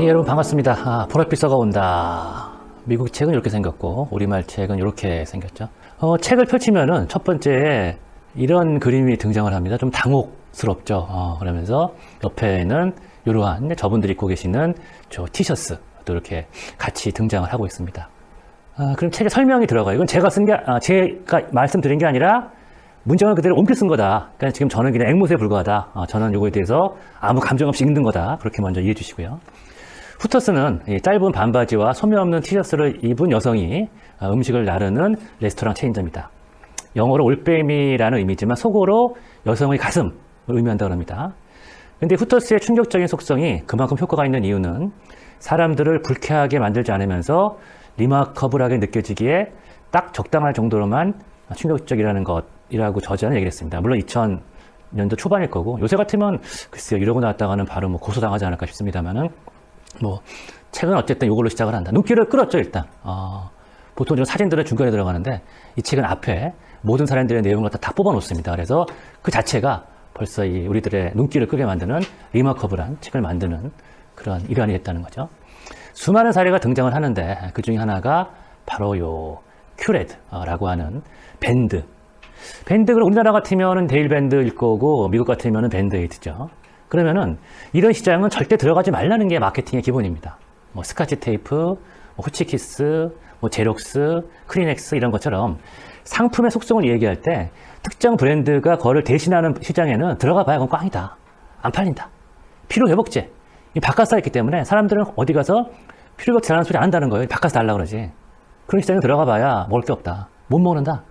예, 여러분 반갑습니다. 보랏빛서가 온다. 미국 책은 이렇게 생겼고 우리말 책은 이렇게 생겼죠. 책을 펼치면은 첫 번째 이런 그림이 등장을 합니다. 좀 당혹스럽죠. 그러면서 옆에는 이러한 저분들이 입고 계시는 저 티셔츠도 이렇게 같이 등장을 하고 있습니다. 그럼 책에 설명이 들어가요. 이건 제가 제가 말씀드린 게 아니라 문장을 그대로 옮겨 쓴 거다. 그러니까 지금 저는 그냥 앵무새에 불과하다. 저는 이거에 대해서 아무 감정 없이 읽는 거다. 그렇게 먼저 이해해 주시고요. 후터스는 짧은 반바지와 소매 없는 티셔츠를 입은 여성이 음식을 나르는 레스토랑 체인점이다. 영어로 올빼미라는 의미지만 속어로 여성의 가슴을 의미한다고 합니다. 근데 후터스의 충격적인 속성이 그만큼 효과가 있는 이유는 사람들을 불쾌하게 만들지 않으면서 리마커블하게 느껴지기에 딱 적당할 정도로만 충격적이라는 것이라고 저자는 얘기를 했습니다. 물론 2000년도 초반일 거고 요새 같으면 글쎄요 이러고 나왔다가는 바로 고소당하지 않을까 싶습니다만은 책은 어쨌든 이걸로 시작을 한다. 눈길을 끌었죠, 일단. 보통 이런 사진들은 중간에 들어가는데, 이 책은 앞에 모든 사람들의 내용을 다 뽑아 놓습니다. 그래서 그 자체가 벌써 우리들의 눈길을 끌게 만드는 리마커블한 책을 만드는 그런 일환이 됐다는 거죠. 수많은 사례가 등장을 하는데, 그 중에 하나가 바로 요 큐레드라고 하는 밴드. 밴드가 우리나라 같으면은 데일밴드일 거고, 미국 같으면은 밴드에이드죠. 그러면은 이런 시장은 절대 들어가지 말라는 게 마케팅의 기본입니다. 스카치 테이프, 후치키스, 제록스, 크리넥스 이런 것처럼 상품의 속성을 얘기할 때 특정 브랜드가 그거를 대신하는 시장에는 들어가 봐야 그건 꽝이다. 안 팔린다. 필요회복제. 이 바깥 쌓였기 때문에 사람들은 어디 가서 필요회복제라는 소리 안 한다는 거예요. 바깥에서 달라고 그러지. 그런 시장에 들어가 봐야 먹을 게 없다. 못 먹는다.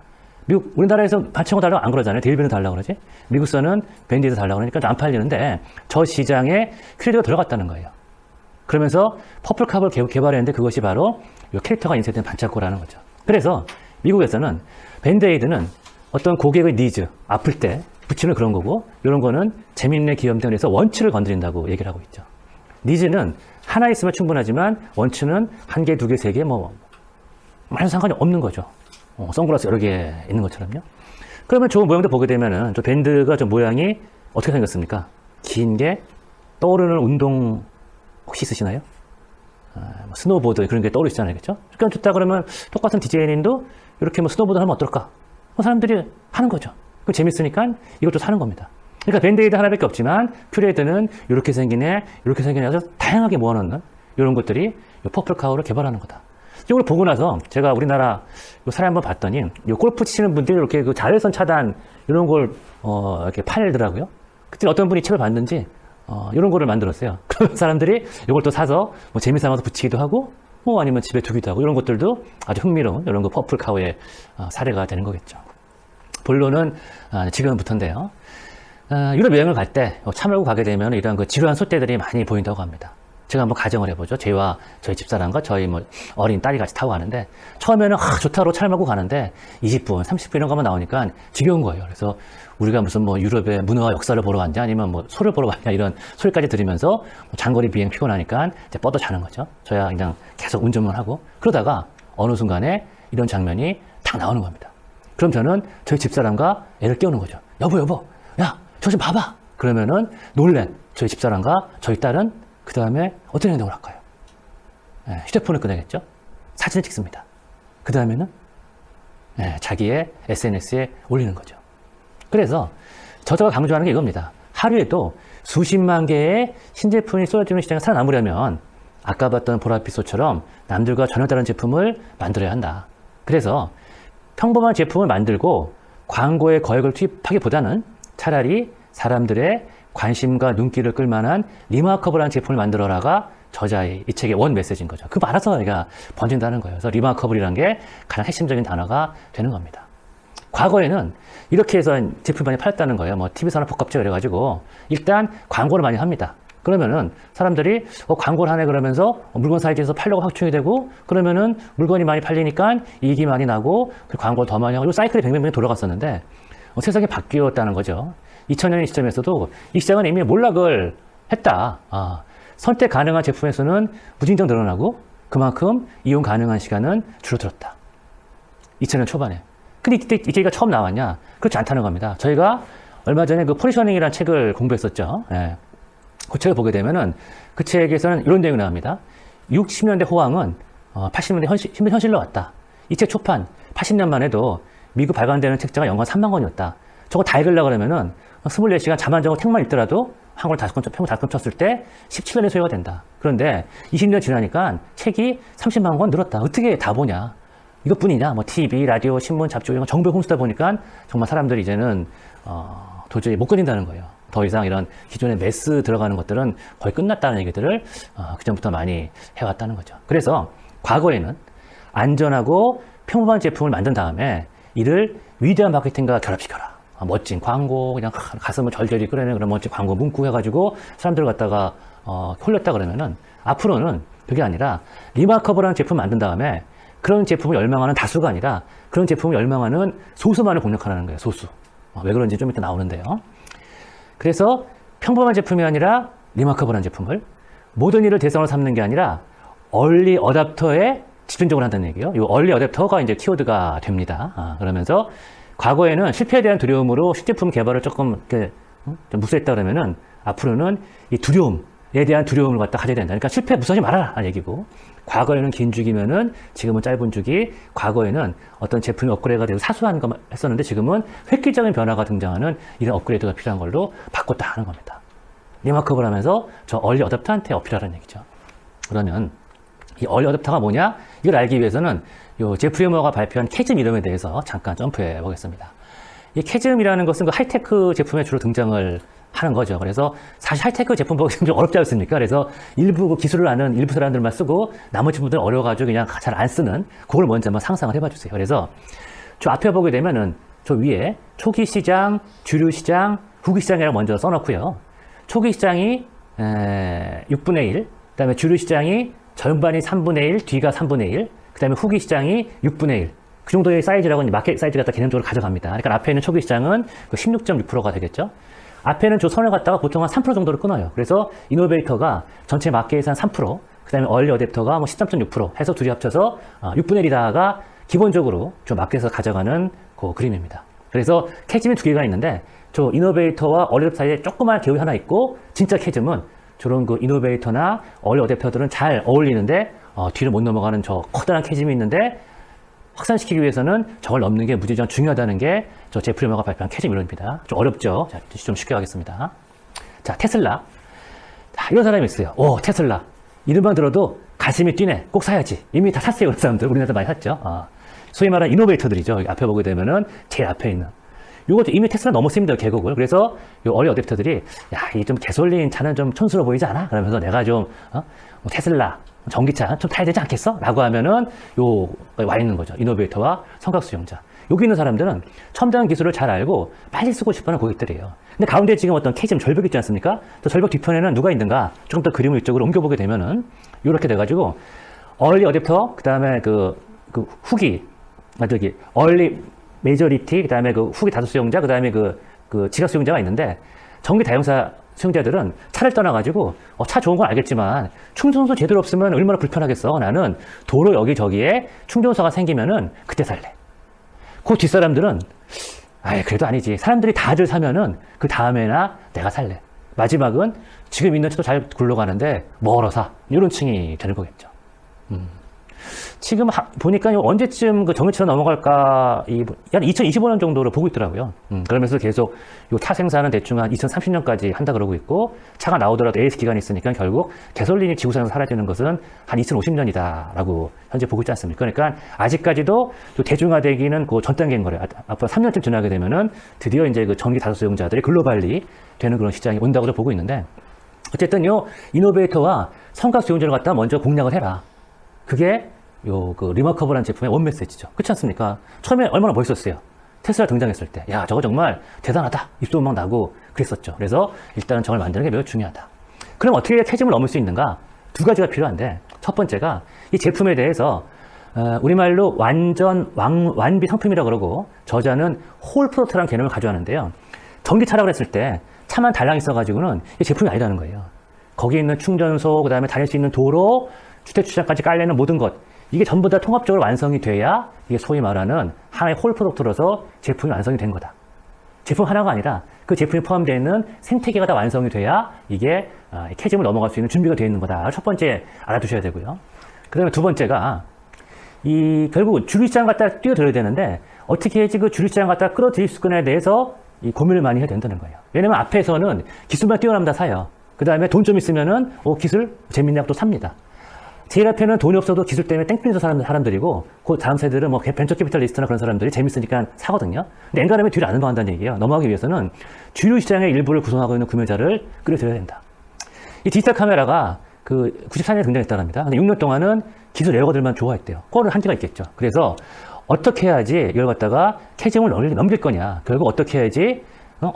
우리나라에서 반창고 달라고 안 그러잖아요. 데일밴드 달라고 그러지. 미국서는 밴디에서 달라고 그러니까 안 팔리는데 저 시장에 큐레드가 들어갔다는 거예요. 그러면서 퍼플캅을 개발했는데 그것이 바로 이 캐릭터가 인쇄된 반창고라는 거죠. 그래서 미국에서는 밴드에이드는 어떤 고객의 니즈, 아플 때 붙이는 그런 거고 이런 거는 재밌네 귀염둥이 해서 원추를 건드린다고 얘기를 하고 있죠. 니즈는 하나 있으면 충분하지만 원추는 한 개, 두 개, 세 개 많은 상관이 없는 거죠. 선글라스 여러 개 있는 것처럼요. 그러면 좋은 모양도 보게 되면은 저 밴드가 저 모양이 어떻게 생겼습니까? 긴 게 떠오르는 운동 혹시 있으시나요? 스노보드 그런 게 떠오르시잖아요. 그렇죠? 그러니까 좋다 그러면 똑같은 디자인인도 이렇게 스노보드 하면 어떨까? 사람들이 하는 거죠. 그 재밌으니까 이것도 사는 겁니다. 그러니까 밴드에이드 하나밖에 없지만 큐레이드는 이렇게 생긴 애, 이렇게 생긴 애 아주 다양하게 모아놓는 이런 것들이 퍼플카우를 개발하는 거다. 이걸 보고 나서 제가 우리나라 사례 한번 봤더니 골프 치시는 분들이 이렇게 그 자외선 차단 이런 걸 이렇게 팔더라고요. 그때 어떤 분이 책을 봤는지 이런 거를 만들었어요. 그런 사람들이 이걸 또 사서 재미삼아서 붙이기도 하고 아니면 집에 두기도 하고 이런 것들도 아주 흥미로운 이런 거 퍼플카우의 사례가 되는 거겠죠. 본론은 지금부터인데요. 유럽 여행을 갈 때 차 몰고 가게 되면 이런 그 지루한 소떼들이 많이 보인다고 합니다. 제가 한번 가정을 해보죠. 저희와 저희 집사람과 저희 어린 딸이 같이 타고 가는데 처음에는 좋다로 차를 몰고 가는데 20분, 30분 이런 것만 나오니까 지겨운 거예요. 그래서 우리가 무슨 유럽의 문화와 역사를 보러 왔냐 아니면 소를 보러 왔냐 이런 소리까지 들으면서 장거리 비행 피곤하니까 이제 뻗어 자는 거죠. 저야 그냥 계속 운전만 하고 그러다가 어느 순간에 이런 장면이 딱 나오는 겁니다. 그럼 저는 저희 집사람과 애를 깨우는 거죠. 여보, 야, 저 좀 봐봐. 그러면은 놀란 저희 집사람과 저희 딸은 그 다음에 어떤 행동을 할까요? 휴대폰을 꺼내겠죠? 사진을 찍습니다. 그 다음에는 자기의 SNS에 올리는 거죠. 그래서 저자가 강조하는 게 이겁니다. 하루에도 수십만 개의 신제품이 쏟아지는 시장에 살아남으려면 아까 봤던 보랏빛소처럼 남들과 전혀 다른 제품을 만들어야 한다. 그래서 평범한 제품을 만들고 광고에 거액을 투입하기보다는 차라리 사람들의 관심과 눈길을 끌만한 리마커블한 제품을 만들어라가 저자의 이 책의 원 메시지인 거죠. 그거 알아서 얘가 번진다는 거예요. 그래서 리마커블이라는 게 가장 핵심적인 단어가 되는 겁니다. 과거에는 이렇게 해서 제품이 많이 팔렸다는 거예요. TV 산업 복합제 이래가지고 일단 광고를 많이 합니다. 그러면은 사람들이 광고를 하네 그러면서 물건 사이트에서 팔려고 확충이 되고 그러면은 물건이 많이 팔리니까 이익이 많이 나고 광고를 더 많이 하고 이 사이클이 뱅뱅뱅 돌아갔었는데 세상이 바뀌었다는 거죠. 2000년의 시점에서도 이 시장은 이미 몰락을 했다. 선택 가능한 제품의 수는 무진장 늘어나고 그만큼 이용 가능한 시간은 줄어들었다. 2000년 초반에. 근데 이때 이 얘기가 처음 나왔냐? 그렇지 않다는 겁니다. 저희가 얼마 전에 그 포지셔닝이라는 책을 공부했었죠. 그 책을 보게 되면은 그 책에서는 이런 내용이 나옵니다. 60년대 호황은 80년대 현실로 왔다. 이 책 초판 80년만 해도 미국 발간되는 책자가 연간 3만 권이었다. 저거 다 읽으려고 그러면은 24시간 잠 안 자고 책만 읽더라도 한 권을 5권 쳤을 때 17년의 소요가 된다. 그런데 20년 지나니까 책이 30만 권 늘었다. 어떻게 다 보냐? 이것뿐이냐? 뭐 TV, 라디오, 신문, 잡지 이런 거 정보에 홈쓰다 보니까 정말 사람들이 이제는 도저히 못 견딘다는 거예요. 더 이상 이런 기존의 매스 들어가는 것들은 거의 끝났다는 얘기들을 그전부터 많이 해왔다는 거죠. 그래서 과거에는 안전하고 평범한 제품을 만든 다음에 이를 위대한 마케팅과 결합시켜라. 멋진 광고, 그냥 가슴을 절절히 끌어내는 그런 멋진 광고 문구 해가지고 사람들을 갖다가 홀렸다 그러면은 앞으로는 그게 아니라 리마커버라는 제품 만든 다음에 그런 제품을 열망하는 다수가 아니라 그런 제품을 열망하는 소수만을 공략하라는 거예요. 소수. 왜 그런지 좀 이따 나오는데요. 그래서 평범한 제품이 아니라 리마커버라는 제품을 모든 일을 대상으로 삼는 게 아니라 얼리 어댑터에 집중적으로 한다는 얘기예요. 이 얼리 어댑터가 이제 키워드가 됩니다. 그러면서 과거에는 실패에 대한 두려움으로 신제품 개발을 조금 이렇게 좀 무서워했다 그러면은 앞으로는 이 두려움에 대한 두려움을 갖다 가져야 된다. 그러니까 실패 무서워하지 말아라 라는 얘기고, 과거에는 긴 주기면은 지금은 짧은 주기, 과거에는 어떤 제품이 업그레이드가 돼서 사소한 거 했었는데 지금은 획기적인 변화가 등장하는 이런 업그레이드가 필요한 걸로 바꿨다 하는 겁니다. 리마커버를 하면서 저 얼리 어댑터한테 어필하라는 얘기죠. 그러면 이 얼리 어댑터가 뭐냐? 이걸 알기 위해서는 요 제프리 머가 발표한 캐즘 이름에 대해서 잠깐 점프해 보겠습니다. 이 캐즘이라는 것은 그 하이테크 제품에 주로 등장을 하는 거죠. 그래서 사실 하이테크 제품 보기 좀 어렵지 않습니까? 그래서 일부 기술을 아는 일부 사람들만 쓰고 나머지 분들은 어려워가지고 그냥 잘 안 쓰는 그걸 먼저 한번 상상을 해봐 주세요. 그래서 저 앞에 보게 되면은 저 위에 초기 시장, 주류 시장, 후기 시장이라고 먼저 써놓고요. 초기 시장이 6분의 1, 그 다음에 주류 시장이 전반이 3분의 1, 뒤가 3분의 1, 그 다음에 후기 시장이 6분의 1. 그 정도의 사이즈라고 마켓 사이즈 갖다 개념적으로 가져갑니다. 그러니까 앞에 있는 초기 시장은 16.6%가 되겠죠. 앞에는 저 선을 갖다가 보통 한 3% 정도를 끊어요. 그래서 이노베이터가 전체 마켓에서 한 3%, 그 다음에 얼리 어댑터가 뭐 13.6% 해서 둘이 합쳐서 6분의 1이다가 기본적으로 저 마켓에서 가져가는 그 그림입니다. 그래서 캐즘이 두 개가 있는데 저 이노베이터와 얼리 어댑터 사이에 조그만 개울이 하나 있고, 진짜 캐즘은 저런 그 이노베이터나 얼리 어댑터들은 잘 어울리는데 뒤를 못 넘어가는 저 커다란 캐즘이 있는데, 확산시키기 위해서는 저걸 넘는 게 무지장 중요하다는 게 저 제프리 머가 발표한 캐즘 이론입니다. 좀 어렵죠? 자, 좀 쉽게 하겠습니다. 자, 테슬라. 자, 이런 사람이 있어요. 오, 테슬라. 이름만 들어도 가슴이 뛰네. 꼭 사야지. 이미 다 샀어요. 그런 사람들. 우리나라도 많이 샀죠. 소위 말하는 이노베이터들이죠. 여기 앞에 보게 되면은 제일 앞에 있는. 요것도 이미 테슬라 넘었습니다. 계곡을. 그래서 요 얼리 어댑터들이 야, 이 좀 개솔린 차는 좀 촌스러워 보이지 않아? 그러면서 내가 좀 뭐 테슬라 전기차 좀 타야 되지 않겠어? 라고 하면은 요 와 있는 거죠. 이노베이터와 성각 수용자. 여기 있는 사람들은 첨단 기술을 잘 알고 빨리 쓰고 싶어하는 고객들이에요. 근데 가운데 지금 어떤 캐즘 절벽 있지 않습니까? 또 절벽 뒤편에는 누가 있는가? 조금 더 그림을 이쪽으로 옮겨보게 되면은 요렇게 돼가지고 얼리 어댑터, 그 다음에 그 후기, 얼리 메이저리티, 그 다음에 그 후기 다수 수용자, 그 다음에 그 지각 수용자가 있는데, 전기 다용사 수용자들은 차를 떠나가지고 차 좋은 건 알겠지만 충전소 제대로 없으면 얼마나 불편하겠어. 나는 도로 여기저기에 충전소가 생기면은 그때 살래. 그 뒷사람들은 아이 그래도 아니지. 사람들이 다들 사면은 그 다음에나 내가 살래. 마지막은 지금 있는 차도 잘 굴러가는데 뭐하러 사. 이런 층이 되는 거겠죠. 지금 보니까 언제쯤 그 전기차로 넘어갈까, 한 2025년 정도로 보고 있더라고요. 그러면서 계속 요 차 생산은 대충 한 2030년까지 한다 그러고 있고, 차가 나오더라도 AS 기간이 있으니까 결국 개솔린이 지구상에서 사라지는 것은 한 2050년이다라고 현재 보고 있지 않습니까? 그러니까 아직까지도 대중화되기는 그 전 단계인 거래요. 앞으로 3년쯤 지나게 되면은 드디어 이제 그 전기 다수 수용자들이 글로벌리 되는 그런 시장이 온다고 보고 있는데, 어쨌든 요 이노베이터와 성각 수용자를 갖다 먼저 공략을 해라. 그게 그 리마커버라는 제품의 원 메시지죠. 그렇지 않습니까? 처음에 얼마나 멋있었어요. 테슬라 등장했을 때. 야, 저거 정말 대단하다. 입소문 막 나고 그랬었죠. 그래서 일단은 저걸 만드는 게 매우 중요하다. 그럼 어떻게 캐즘을 넘을 수 있는가? 두 가지가 필요한데, 첫 번째가 이 제품에 대해서 우리말로 완비 상품이라고 그러고, 저자는 홀 프로덕트라는 개념을 가져왔는데요. 전기차라고 했을 때 차만 달랑 있어가지고는 이 제품이 아니라는 거예요. 거기에 있는 충전소, 그 다음에 다닐 수 있는 도로, 주택주차까지 깔려있는 모든 것, 이게 전부 다 통합적으로 완성이 돼야 이게 소위 말하는 하나의 홀 프로덕트로서 제품이 완성이 된 거다. 제품 하나가 아니라 그 제품이 포함되어 있는 생태계가 다 완성이 돼야 이게 캐즘을 넘어갈 수 있는 준비가 되어 있는 거다. 첫 번째 알아두셔야 되고요. 그 다음에 두 번째가 결국 주류시장 갖다 뛰어들어야 되는데 어떻게 해야지 그 주류시장 갖다 끌어들일 수건에 대해서 고민을 많이 해야 된다는 거예요. 왜냐면 앞에서는 기술만 뛰어나면 다 사요. 그 다음에 돈 좀 있으면은 기술 재밌냐고 또 삽니다. 제일 앞에는 돈이 없어도 기술 때문에 땡볕에서 사는 사람들이고 그 다음 세대들은 뭐 벤처 캐피탈리스트나 그런 사람들이 재밌으니까 사거든요. 근데 엔간하면 뒤로 안 넘어간다는 얘기예요. 넘어가기 위해서는 주류 시장의 일부를 구성하고 있는 구매자를 끌어들여야 된다. 이 디지털 카메라가 94년에 등장했다고 합니다. 근데 6년 동안은 기술 애호가들만 좋아했대요. 그거는 한계가 있겠죠. 그래서 어떻게 해야지 이걸 갖다가 캐즘을 넘길 거냐. 결국 어떻게 해야지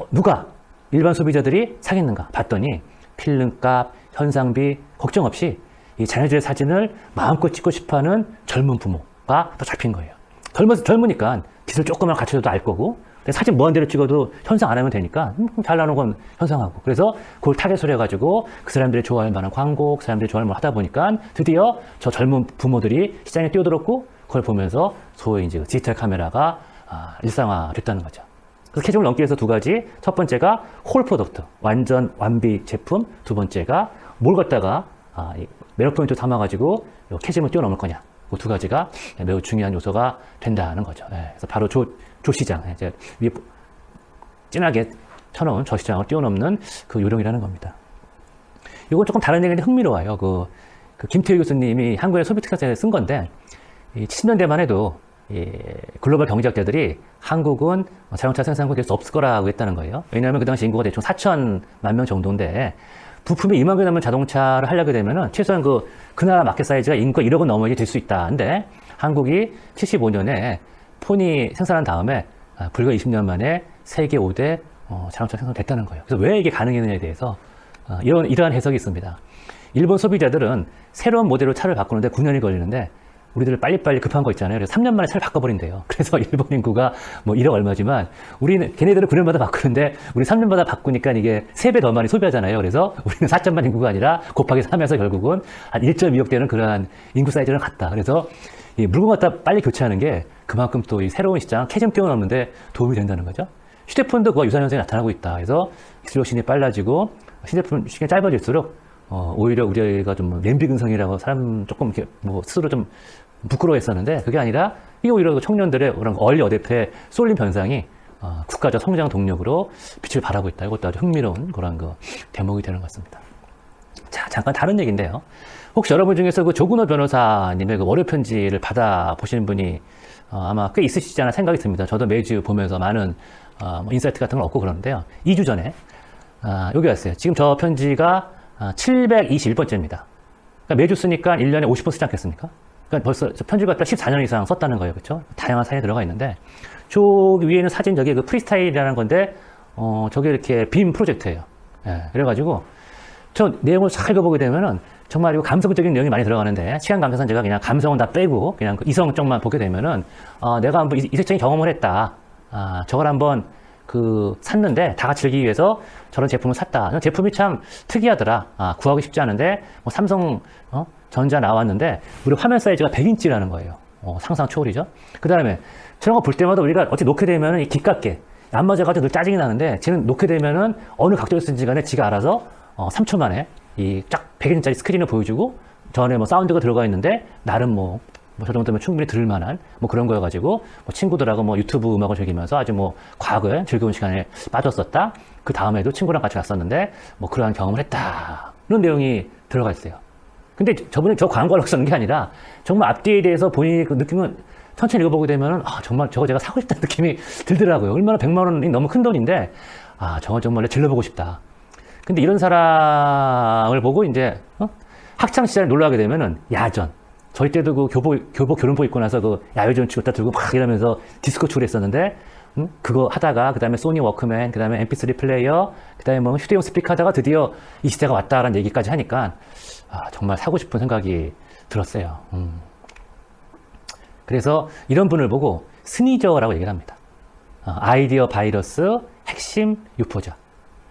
누가 일반 소비자들이 사겠는가 봤더니 필름값, 현상비 걱정 없이 이 자녀들의 사진을 마음껏 찍고 싶어하는 젊은 부모가 더 잡힌 거예요. 젊으니까 기술 조금만 갖춰줘도 알 거고 사진 무한대로 찍어도 현상 안 하면 되니까 잘 나오는 건 현상하고 그래서 그걸 타겟으로 해가지고 그 사람들이 좋아할 만한 광고, 그 사람들이 좋아할 만한 하다 보니까 드디어 저 젊은 부모들이 시장에 뛰어들었고 그걸 보면서 소위 이제 디지털 카메라가 일상화됐다는 거죠. 그래서 캐즘을 넘기 위해서 두 가지. 첫 번째가 홀 프로덕트, 완전 완비 제품. 두 번째가 뭘 갖다가 매력 포인트 담아가지고 캐즘을 뛰어넘을 거냐. 그 두 가지가 매우 중요한 요소가 된다는 거죠. 그래서 바로 조시장, 이제 위에 진하게 쳐놓은 저 시장을 뛰어넘는 그 요령이라는 겁니다. 이건 조금 다른 얘기인데 흥미로워요. 그 김태우 교수님이 한국의 소비 특화사에 쓴 건데, 70년대만 해도 글로벌 경제학자들이 한국은 자동차 생산국이 될 수 없을 거라고 했다는 거예요. 왜냐하면 그 당시 인구가 대충 4천만 명 정도인데, 부품이 2만 개 넘는 자동차를 하려게 되면은 최소한 그 나라 마켓 사이즈가 인구가 1억은 넘어야지 될 수 있다. 근데 한국이 75년에 폰이 생산한 다음에 불과 20년 만에 세계 5대 자동차 생산됐다는 거예요. 그래서 왜 이게 가능했느냐에 대해서 이러한 해석이 있습니다. 일본 소비자들은 새로운 모델로 차를 바꾸는데 9년이 걸리는데 우리들 빨리빨리 급한 거 있잖아요. 그래서 3년 만에 차를 바꿔버린대요. 그래서 일본 인구가 뭐 1억 얼마지만 걔네들은 9년마다 바꾸는데 우리 3년마다 바꾸니까 이게 3배 더 많이 소비하잖아요. 그래서 우리는 4천만 인구가 아니라 곱하기 3에서 결국은 한 1.2억 되는 그러한 인구 사이즈를 갖다. 그래서 이 물건 갖다 빨리 교체하는 게 그만큼 또 이 새로운 시장, 캐즘 뛰어넘는데 도움이 된다는 거죠. 휴대폰도 그와 유사한 현상이 나타나고 있다. 그래서 기술 혁신이 빨라지고 휴대폰 시간이 짧아질수록 오히려 우리가 좀 냄비 근성이라고 사람 조금 이렇게 스스로 좀 부끄러워했었는데 그게 아니라 이게 오히려 청년들의 그런 얼리 어댑터에 쏠린 현상이 국가적 성장 동력으로 빛을 발하고 있다. 이것도 아주 흥미로운 그런 대목이 되는 것 같습니다. 자, 잠깐 다른 얘기인데요. 혹시 여러분 중에서 그 조근호 변호사님의 그 월요 편지를 받아 보시는 분이 아마 꽤 있으시지 않나 생각이 듭니다. 저도 매주 보면서 많은 인사이트 같은 걸 얻고 그러는데요. 2주 전에 여기 왔어요. 지금 저 편지가 721번째입니다. 그러니까 매주 쓰니까 1년에 50번 쓰지 않겠습니까? 그러니까 벌써 편지를 갖다 14년 이상 썼다는 거예요. 그렇죠? 다양한 사연이 들어가 있는데 저기 위에는 사진 저게 그 프리스타일이라는 건데 저게 이렇게 빔 프로젝트예요. 예, 그래가지고 저 내용을 잘 읽어보게 되면은 정말 감성적인 내용이 많이 들어가는데 시간 관계상 제가 그냥 감성은 다 빼고 그냥 그 이성 쪽만 보게 되면은 내가 한번 이색적인 경험을 했다. 저걸 한번 샀는데 다 같이 즐기기 위해서 저런 제품을 샀다. 제품이 참 특이하더라. 구하기 쉽지 않은데 삼성 전자 나왔는데 우리 화면 사이즈가 100인치라는 거예요. 상상 초월이죠. 그 다음에 저런 거 볼 때마다 우리가 어찌 놓게 되면은 이 기깝게 안 맞아가지고 늘 짜증이 나는데 쟤는 놓게 되면은 어느 각도에서 쓴지 간에 지가 알아서 3초 만에 이 쫙 100인치짜리 스크린을 보여주고 저 안에 사운드가 들어가 있는데 나름 저 정도면 충분히 들을 만한 그런 거여가지고 친구들하고 유튜브 음악을 즐기면서 아주 과거에 즐거운 시간에 빠졌었다. 그 다음에도 친구랑 같이 갔었는데 그러한 경험을 했다. 이런 내용이 들어가 있어요. 근데 저분이 저 광고를 쓰는 게 아니라 정말 앞뒤에 대해서 본인이 그 느낌은 천천히 읽어보게 되면은 정말 저거 제가 사고 싶다는 느낌이 들더라고요. 얼마나 100만 원이 너무 큰 돈인데 저거 정말 질러보고 싶다. 근데 이런 사람을 보고 이제 학창 시절에 놀러 가게 되면은 야전. 저희 때도 그 교복 교련복 입고 나서 야외전 치고 다 들고 막 이러면서 디스코 추를 했었는데 그거 하다가 그 다음에 소니 워크맨, 그 다음에 MP3 플레이어, 그 다음에 휴대용 스피커 하다가 드디어 이 시대가 왔다라는 얘기까지 하니까 정말 사고 싶은 생각이 들었어요. 그래서 이런 분을 보고 스니저라고 얘기를 합니다. 아이디어 바이러스 핵심 유포자.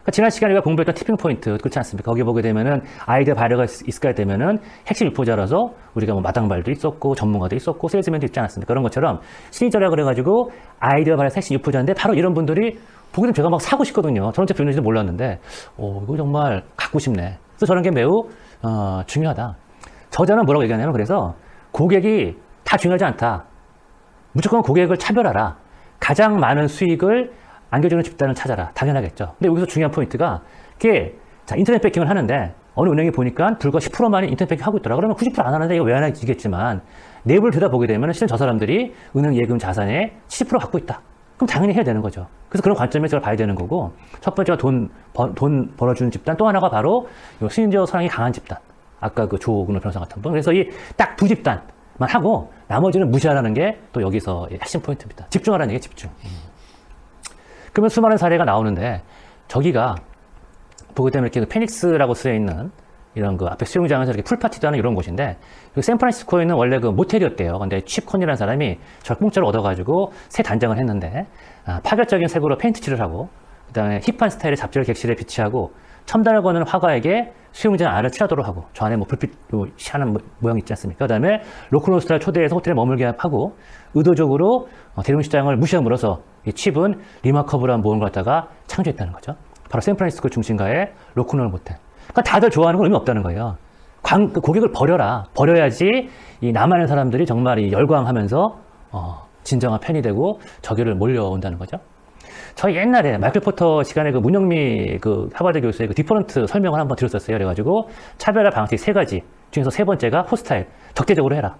그러니까 지난 시간에 우리가 공부했던 티핑 포인트 그렇지 않습니까? 거기 보게 되면은 아이디어 바이러스가 있을까 되면은 핵심 유포자라서 우리가 마당발도 있었고 전문가도 있었고 세일즈맨도 있지 않았습니까? 그런 것처럼 스니저라 그래가지고 아이디어 바이러스 핵심 유포자인데 바로 이런 분들이 보게 되면 제가 막 사고 싶거든요. 저런 제품 있는지도 몰랐는데 이거 정말 갖고 싶네. 그래서 저런 게 매우 중요하다. 저자는 뭐라고 얘기하냐면 그래서 고객이 다 중요하지 않다. 무조건 고객을 차별하라. 가장 많은 수익을 안겨주는 집단을 찾아라. 당연하겠죠. 근데 여기서 중요한 포인트가 이게 자, 인터넷 뱅킹을 하는데 어느 은행이 보니까 불과 10%만이 인터넷 뱅킹 하고 있더라. 그러면 90%안 하는데 이거 왜 안 하겠지만 내부를 들여다보게 되면 실은 저 사람들이 은행 예금 자산의 70% 갖고 있다. 그럼 당연히 해야 되는 거죠. 그래서 그런 관점에서 봐야 되는 거고 첫 번째가 돈 벌어주는 집단 또 하나가 바로 수인지어 사랑이 강한 집단. 아까 그 조근호 변호사 같은 분. 그래서 이 딱 두 집단만 하고 나머지는 무시하라는 게 또 여기서 핵심 포인트입니다. 집중하라는 얘기 집중. 그러면 수많은 사례가 나오는데 저기가 보게 되면 이렇게 페닉스라고 쓰여 있는 이런 그 앞에 수영장에서 이렇게 풀파티도 하는 이런 곳인데 샌프란시스코에 있는 원래 그 모텔이었대요. 근데 칩콘이라는 사람이 저를 공짜로 얻어가지고 새 단장을 했는데 파격적인 색으로 페인트 칠을 하고 그다음에 힙한 스타일의 잡지를 객실에 비치하고 첨단을 거는 화가에게 수영장 안을 칠하도록 하고 저 안에 뭐 불빛 시하는 모양 있지 않습니까? 그다음에 로큰롤 스타를 초대해서 호텔에 머물게 하고 의도적으로 대중시장을 무시함으로써 이 칩은 리마커블한 모험을 갖다가 창조했다는 거죠. 바로 샌프란시스코 중심가의 로큰롤 모텔. 그러니까 다들 좋아하는 건 의미 없다는 거예요. 그 고객을 버려라. 버려야지 이 남아있는 사람들이 정말 이 열광하면서 진정한 팬이 되고 저기를 몰려온다는 거죠. 저희 옛날에 마이클 포터 시간에 그 문영미 그 하버드 교수의 그 디퍼런트 설명을 한번 드렸었어요. 그래가지고 차별화 방식 세 가지 중에서 세 번째가 호스타일 적대적으로 해라.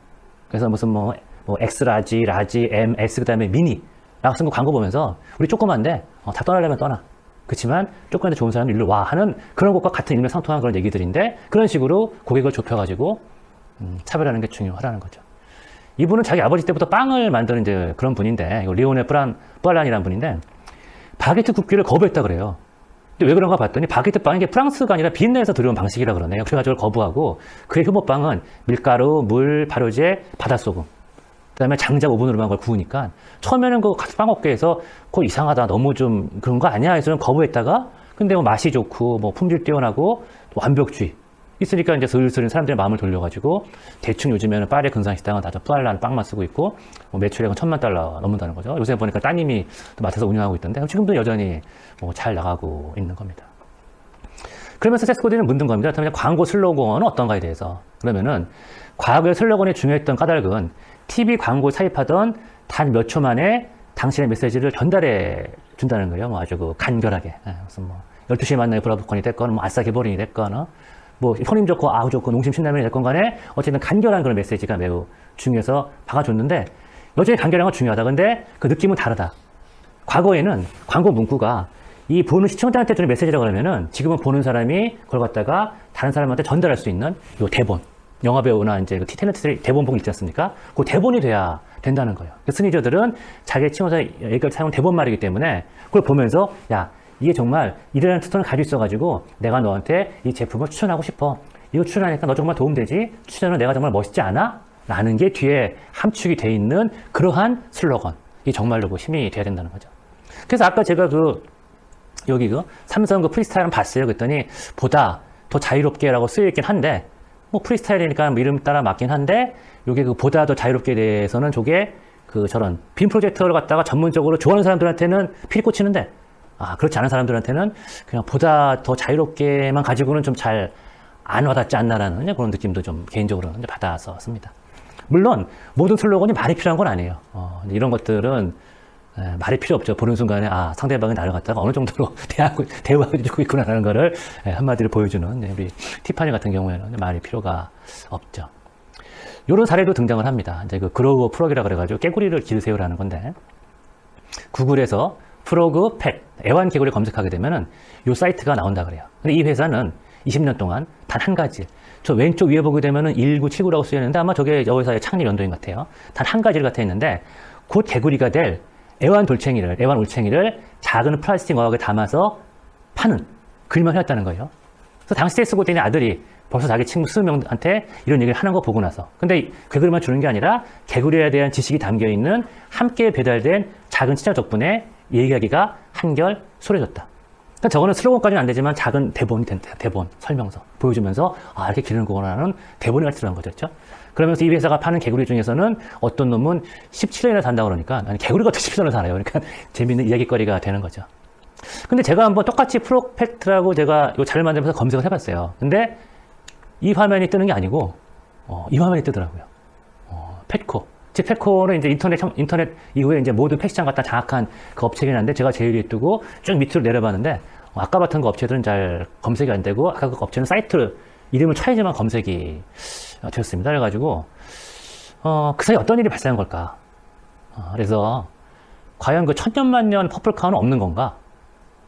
그래서 무슨 뭐 X 라지, M, S 그다음에 미니라고 쓴 거 광고 보면서 우리 조그만데 다 떠나려면 떠나. 그렇지만 조금이라도 좋은 사람이 일로 와 하는 그런 것과 같은 일맥상통한 그런 얘기들인데 그런 식으로 고객을 좁혀가지고 차별하는 게 중요하다는 거죠. 이분은 자기 아버지 때부터 빵을 만드는 이제 그런 분인데 리오네 뿌알란이라는 분인데 바게트 굽기를 거부했다 그래요. 근데 왜 그런가 봤더니 바게트 빵이 이게 프랑스가 아니라 비엔나에서 들여온 방식이라 그러네요. 그래가지고 거부하고 그의 효모빵은 밀가루, 물, 발효제, 바닷소금 그다음에 장작 오븐으로만 걸 구우니까 처음에는 그 빵업계에서 그거 이상하다 너무 좀 그런 거 아니야 해서 거부했다가 근데 뭐 맛이 좋고 뭐 품질 뛰어나고 완벽주의 있으니까 이제 슬슬 사람들의 마음을 돌려가지고 대충 요즘에는 파리 근상식당은 다들 뿌알란 빵만 쓰고 있고 뭐 매출액은 $10,000,000 넘는다는 거죠. 요새 보니까 따님이 맡아서 운영하고 있던데 지금도 여전히 뭐 잘 나가고 있는 겁니다. 그러면서 세스코디는 묻는 겁니다. 그러면 광고 슬로건은 어떤가에 대해서 그러면은 과거의 슬로건이 중요했던 까닭은 TV 광고 삽입하던 단 몇 초 만에 당신의 메시지를 전달해 준다는 거예요. 뭐 아주 그 간결하게. 무슨 뭐 12시에 만나요 브라보콘이 됐건 뭐 아싸 개보링이 됐건 뭐 손님 좋고 아우 좋고 농심 신라면이 됐건 간에 어쨌든 간결한 그런 메시지가 매우 중요해서 박아줬는데 여전히 간결한 건 중요하다. 근데 그 느낌은 다르다. 과거에는 광고 문구가 이 보는 시청자한테 주는 메시지라고 그러면은 지금은 보는 사람이 그걸 갖다가 다른 사람한테 전달할 수 있는 요 대본. 영화배우나 이제 그 티테너트들이 대본 보고 있지 않습니까? 그 대본이 돼야 된다는 거예요. 스니저들은 자기 치료자 얘기를 사용한 대본 말이기 때문에 그걸 보면서 야, 이게 정말 이러한 특성을 가지고 있어가지고 내가 너한테 이 제품을 추천하고 싶어. 이거 추천하니까 너 정말 도움되지? 추천은 내가 정말 멋있지 않아? 라는 게 뒤에 함축이 돼 있는 그러한 슬로건. 이 정말로 그 힘이 돼야 된다는 거죠. 그래서 아까 제가 여기 삼성 그 프리스타일은 봤어요. 그랬더니 보다 더 자유롭게라고 쓰여있긴 한데 뭐 프리스타일이니까 뭐 이름 따라 맞긴 한데 요게 그 보다 더 자유롭게 대해서는 저게 그 저런 빔 프로젝터를 갖다가 전문적으로 좋아하는 사람들한테는 필이 꽂히는데 그렇지 않은 사람들한테는 그냥 보다 더 자유롭게만 가지고는 좀 잘 안 와닿지 않나라는 그런 느낌도 좀 개인적으로는 받아서 씁니다. 물론 모든 슬로건이 말이 필요한 건 아니에요. 이런 것들은 말이 필요 없죠. 보는 순간에 상대방이 나를 갖다가 어느 정도로 대우해주고 있구나라는 거를 한마디로 보여주는 우리 티파니 같은 경우에는 말이 필요가 없죠. 이런 사례도 등장을 합니다. 이제 그 그로우 프록이라 그래가지고 깨구리를 기르세요라는 건데 구글에서 프로그 펫 애완 개구리 검색하게 되면은 이 사이트가 나온다 그래요. 근데 이 회사는 20년 동안 단 한 가지 저 왼쪽 위에 보게 되면은 1979라고 쓰여있는데 아마 저게 여 회사의 창립 연도인 것 같아요. 단 한 가지를 갖다 있는데 곧 개구리가 될 애완 올챙이를 작은 플라스틱 어항에 담아서 파는 글만 해왔다는 거예요. 그래서 당시 세스고덴의 아들이 벌써 자기 친구 20명한테 이런 얘기를 하는 거 보고 나서 근데 그 글만 주는 게 아니라 개구리에 대한 지식이 담겨있는 함께 배달된 작은 친절 덕분에 얘기하기가 한결 소려졌다. 그러니까 저거는 슬로건까지는 안 되지만 작은 대본이 된다. 대본, 설명서 보여주면서 이렇게 기르는 거구나라는 대본이 같이 들어간 거죠. 그렇죠? 그러면서 이 회사가 파는 개구리 중에서는 어떤 놈은 17년이나 산다고 그러니까 아니 개구리가 또 17년을 살아요. 그러니까 재미있는 이야기거리가 되는 거죠. 근데 제가 한번 똑같이 프로펙트라고 제가 이 자료를 만들면서 검색을 해봤어요. 근데 이 화면이 뜨는 게 아니고, 이 화면이 뜨더라고요. 펫코. 즉, 펫코는 이제 인터넷 이후에 이제 모든 펫시장 갖다 장악한 그 업체긴 한데, 제가 제일 위에 뜨고 쭉 밑으로 내려봤는데, 아까 같은 그 업체들은 잘 검색이 안 되고, 아까 그 업체는 사이트 이름을 쳐야지만 검색이 되었습니다. 그래가지고, 그 사이 어떤 일이 발생한 걸까? 그래서, 과연 그 천년만년 퍼플카우는 없는 건가?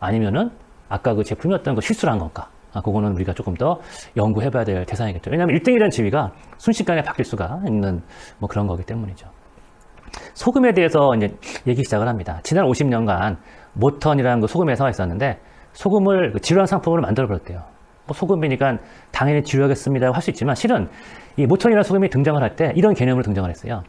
아니면은, 아까 그 제품이 어떤 거 실수를 한 건가? 그거는 우리가 조금 더 연구해봐야 될 대상이겠죠. 왜냐하면 1등이라는 지위가 순식간에 바뀔 수가 있는 뭐 그런 거기 때문이죠. 소금에 대해서 이제 얘기 시작을 합니다. 지난 50년간 모턴이라는 그 소금 회사가 있었는데 소금을 그 지루한 상품으로 만들어 버렸대요. 뭐 소금이니까 당연히 지루하겠습니다 할 수 있지만 실은 이 모턴이라는 소금이 등장을 할 때 이런 개념으로 등장을 했어요.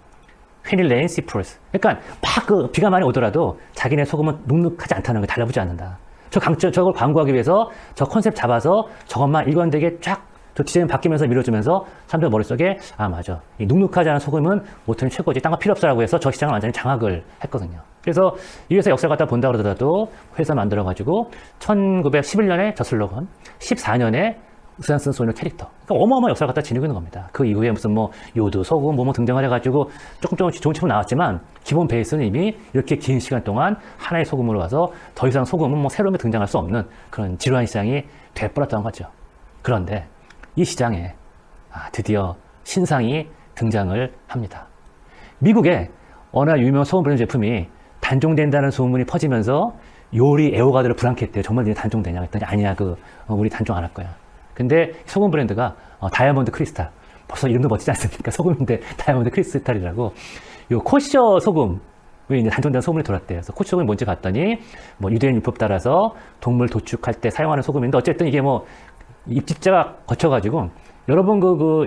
페닐레인 시프러스. 그러니까 막 그 비가 많이 오더라도 자기네 소금은 눅눅하지 않다는 걸 달라붙지 않는다. 저걸 광고하기 위해서 저 컨셉 잡아서 저것만 일관되게 쫙 저 디자인 바뀌면서 밀어주면서 사람들 머릿속에 맞아. 이 눅눅하지 않은 소금은 모턴이 최고지. 딴 거 필요 없어라고 해서 저 시장을 완전히 장악을 했거든요. 그래서 이 회사 역사를 갖다 본다 그러더라도 회사 만들어가지고 1911년에 저 슬로건, 14년에 우산쓴 소녀 캐릭터. 그러니까 어마어마한 역사를 갖다 지니고 있는 겁니다. 그 이후에 무슨 뭐 요드, 소금, 뭐 등장을 해가지고 조금씩 좋은 제품 나왔지만 기본 베이스는 이미 이렇게 긴 시간 동안 하나의 소금으로 와서 더 이상 소금은 뭐 새로운 게 등장할 수 없는 그런 지루한 시장이 돼버렸던 거죠. 그런데 이 시장에 드디어 신상이 등장을 합니다. 미국에 어느 유명한 소금 브랜드 제품이 단종된다는 소문이 퍼지면서 요리 애호가들을 불안케 했대요. 정말 니네 단종되냐 했더니 아니야, 우리 단종 안 할 거야. 근데 소금 브랜드가 다이아몬드 크리스탈. 벌써 이름도 멋지지 않습니까? 소금인데 다이아몬드 크리스탈이라고. 요 코셔 소금이 이제 단종된 소문이 돌았대요. 그래서 코셔 소금이 뭔지 봤더니 뭐 유대인 율법 따라서 동물 도축할 때 사용하는 소금인데 어쨌든 이게 뭐 입직자가 거쳐가지고 여러분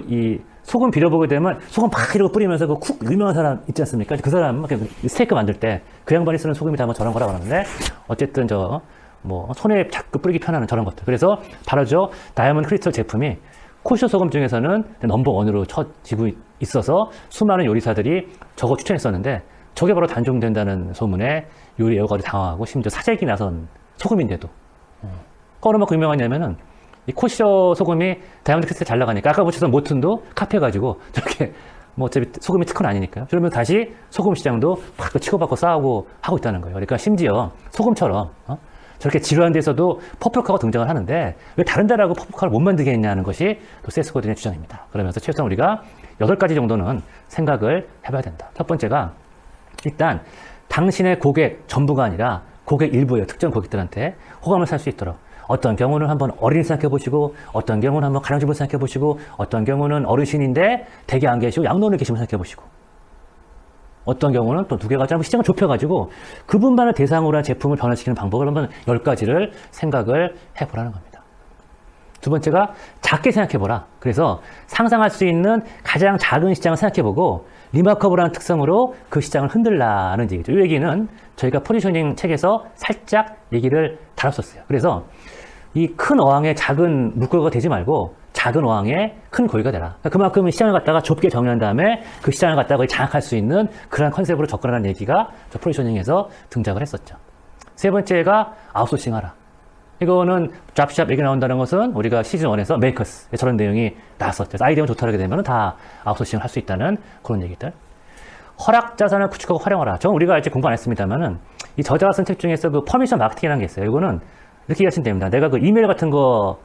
이 소금 비벼보게 되면 소금 팍 이러고 뿌리면서 그 쿡 유명한 사람 있지 않습니까? 그 사람 스테이크 만들 때 그 양반이 쓰는 소금이 다 뭐 저런 거라고 하는데 어쨌든 뭐 손에 자꾸 뿌리기 편한 저런 것들. 그래서 바로 다이아몬드 크리스탈 제품이 코셔 소금 중에서는 넘버원으로 쳐지고 있어서 수많은 요리사들이 저거 추천했었는데 저게 바로 단종된다는 소문에 요리 애호가들이 당황하고 심지어 사재기 나선 소금인데도 얼마큼 유명하냐면은 이 코셔 소금이 다이아몬드 크리스탈 잘 나가니까 아까 보셨던 모튼도 카페 가지고 저렇게 뭐 어차피 소금이 특허는 아니니까요. 그러면 다시 소금 시장도 팍 치고받고 싸우고 하고 있다는 거예요. 그러니까 심지어 소금처럼 저렇게 지루한 데서도 퍼플카가 등장을 하는데 왜 다른 데라고 퍼플카를 못 만들게 했냐는 것이 또 세스코드의 주장입니다. 그러면서 최소한 우리가 8가지 정도는 생각을 해봐야 된다. 첫 번째가 일단 당신의 고객 전부가 아니라 고객 일부예요. 특정 고객들한테 호감을 살 수 있도록 어떤 경우는 한번 어린이 생각해 보시고 어떤 경우는 한번 가정주부 생각해 보시고 어떤 경우는 어르신인데 댁에 안 계시고 양로원에 계시면 생각해 보시고 어떤 경우는 또 2개가 짧은 시장을 좁혀가지고 그분만을 대상으로 한 제품을 변화시키는 방법을 한번 10가지를 생각을 해보라는 겁니다. 두 번째가 작게 생각해보라. 그래서 상상할 수 있는 가장 작은 시장을 생각해보고 리마커블한 특성으로 그 시장을 흔들라는 얘기죠. 이 얘기는 저희가 포지셔닝 책에서 살짝 얘기를 다뤘었어요. 그래서 이 큰 어항에 작은 물고기가 되지 말고 작은 어항에 큰 고기가 되라. 그만큼 시장을 갖다가 좁게 정의한 다음에 그 시장을 갖다가 장악할 수 있는 그런 컨셉으로 접근하는 얘기가 저 포지셔닝에서 등장을 했었죠. 세 번째가 아웃소싱 하라. 이거는 잡샵 얘기 나온다는 것은 우리가 시즌 1에서 메이커스 저런 내용이 나왔었죠. 아이디어가 좋다고 하게 되면 다 아웃소싱을 할 수 있다는 그런 얘기들. 허락 자산을 구축하고 활용하라. 저는 우리가 아직 공부 안 했습니다만은 이 저자가 쓴 책 중에서 그 퍼미션 마케팅이라는 게 있어요. 이거는 이렇게 이해하시면 됩니다. 내가 그 이메일 같은 거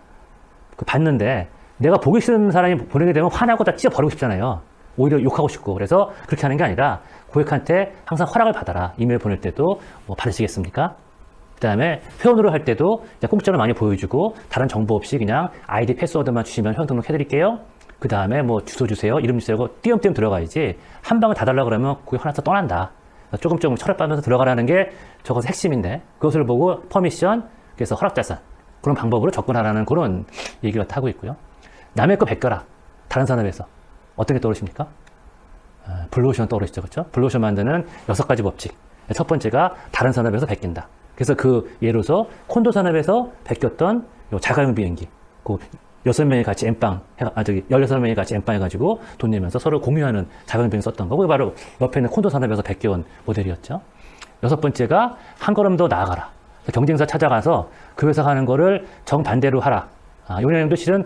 봤는데 내가 보기 싫은 사람이 보내게 되면 화나고 다 찢어 버리고 싶잖아요. 오히려 욕하고 싶고. 그래서 그렇게 하는 게 아니라 고객한테 항상 허락을 받아라. 이메일 보낼 때도 뭐 받으시겠습니까? 그 다음에 회원으로 할 때도 공짜로 많이 보여주고 다른 정보 없이 그냥 아이디 패스워드만 주시면 회원 등록해드릴게요. 그 다음에 뭐 주소 주세요. 이름 주세요. 띄엄띄엄 들어가야지 한 방에 다 달라고 그러면 고객 화나서 떠난다. 조금 철회받으면서 들어가라는 게 저것의 핵심인데 그것을 보고 퍼미션, 그래서 허락자산 그런 방법으로 접근하라는 그런 얘기를 하고 있고요. 남의 거 베껴라. 다른 산업에서. 어떤 게 떠오르십니까? 블루오션 떠오르시죠. 그렇죠? 블루오션 만드는 6가지 법칙. 첫 번째가 다른 산업에서 베낀다. 그래서 그 예로서 콘도 산업에서 베꼈던 자가용 비행기. 그 6명이 같이 엠빵, 16명이 같이 엠빵 해가지고 돈 내면서 서로 공유하는 자가용 비행기 썼던 거. 그게 바로 옆에 있는 콘도 산업에서 베껴온 모델이었죠. 6번째가 한 걸음 더 나아가라. 경쟁사 찾아가서 그 회사 하는 거를 정반대로 하라. 이 내용도 실은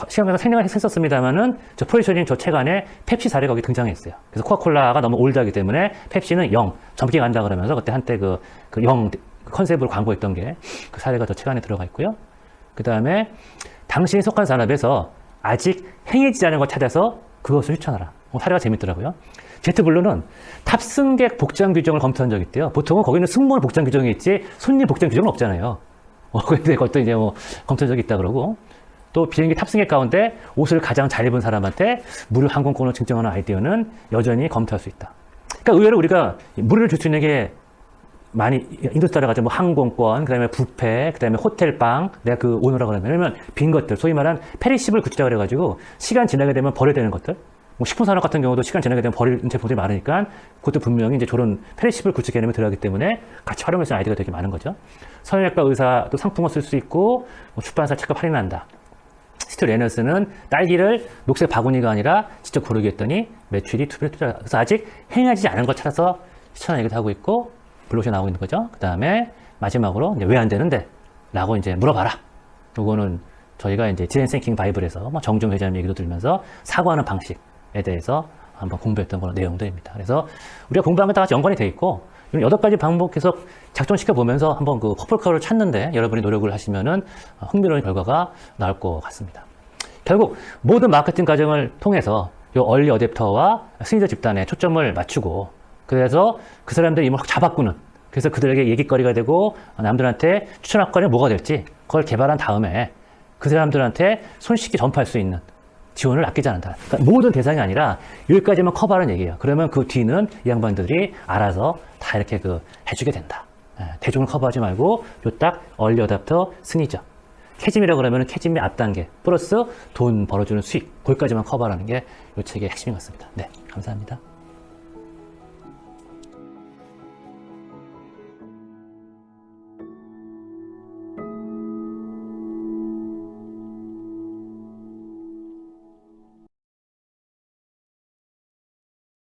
시간에서 생략을 했었습니다만은 저 포지셔닝 저 책 안에 펩시 사례가 거기 등장했어요. 그래서 코카콜라가 너무 올드하기 때문에 펩시는 0, 젊게 간다 그러면서 그때 한때 그 0 컨셉으로 광고했던 게 그 사례가 저 책 안에 들어가 있고요. 그 다음에 당신이 속한 산업에서 아직 행해지지 않은 걸 찾아서 그것을 추천하라. 사례가 재밌더라고요. 제트블루는 탑승객 복장 규정을 검토한 적이 있대요. 보통은 거기는 승무원 복장 규정이 있지 손님 복장 규정은 없잖아요. 근데 그것도 이제 뭐 검토한 적이 있다 그러고, 또 비행기 탑승객 가운데 옷을 가장 잘 입은 사람한테 무료 항공권을 증정하는 아이디어는 여전히 검토할 수 있다. 그러니까 의외로 우리가 무료를 줄 수 있는 게 많이 인도 따라가죠. 뭐 항공권, 그다음에 뷔페, 그다음에 호텔방, 내가 그 오너라 그러면, 왜냐면 빈 것들, 소위 말한 페리시블 굿즈라 그래가지고 시간 지나게 되면 버려야 되는 것들. 뭐 식품 산업 같은 경우도 시간 지나게 되면 버릴 제품들이 많으니까 그것도 분명히 이제 저런 페리시블 굿즈 개념에 들어가기 때문에 같이 활용할 수 있는 아이디어가 되게 많은 거죠. 성형외과 의사도 상품을 쓸 수 있고, 뭐 출판사 책값 할인한다. 스튜 레너스는 딸기를 녹색 바구니가 아니라 직접 고르게 했더니 매출이 2배로 투자. 그래서 아직 행하지 않은 걸 찾아서 추천한 얘기도 하고 있고, 블로그에 나오고 있는 거죠. 그 다음에 마지막으로 왜 안 되는데? 라고 이제 물어봐라. 요거는 저희가 이제 디자인 싱킹 바이블에서 뭐 정종 회장님 얘기도 들으면서 사고하는 방식에 대해서 한번 공부했던 그런 내용들입니다. 그래서 우리가 공부한 게 다 같이 연관이 돼 있고, 8가지 방법 계속 작동시켜 보면서 한번 그 퍼플컬을 찾는데 여러분이 노력을 하시면은 흥미로운 결과가 나올 것 같습니다. 결국 모든 마케팅 과정을 통해서 요 얼리 어댑터와 승리자 집단에 초점을 맞추고, 그래서 그 사람들의 힘을 확 잡아꾸는, 그래서 그들에게 얘기거리가 되고 남들한테 추천할 거리가 뭐가 될지 그걸 개발한 다음에 그 사람들한테 손쉽게 전파할 수 있는 지원을 아끼지 않는다. 그러니까 모든 대상이 아니라 여기까지만 커버하는 얘기예요. 그러면 그 뒤는 이 양반들이 알아서 다 이렇게 해주게 된다. 대중을 커버하지 말고 요 딱 얼리 어댑터 승리자. 캐짐이라고 그러면 캐짐의 앞단계 플러스 돈 벌어주는 수익, 거기까지만 커버하는 게 이 책의 핵심인 것 같습니다. 네, 감사합니다.